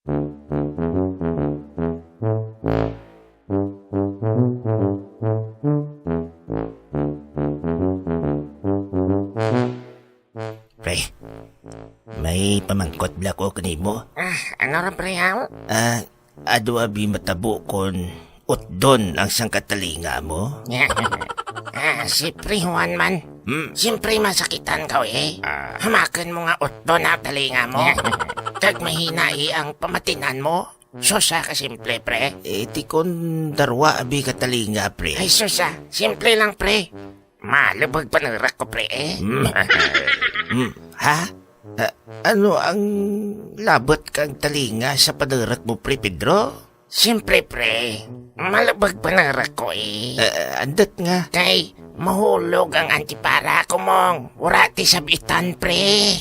Pre, may pamangkot bla ko kanimo. Ano rin pre yaw? Ado abi matabo kon utdon ang sangkatalinga mo. Si Pre Juan man. Siyempre masakitan ka Hamakan mo nga utdo na talinga mo. Kag mahina ang pamatinan mo. Susa ka simple pre. Ti kon darwa abi katalinga pre. Ay susa, simple lang pre. Malubag panarak ko pre Ha? Ano ang labot kang talinga sa padarat mo pre Pedro? Siyempre pre, malubag panarak ko Andat nga. Kay mahulog ang antipara ko mong. Urati sabitan pre.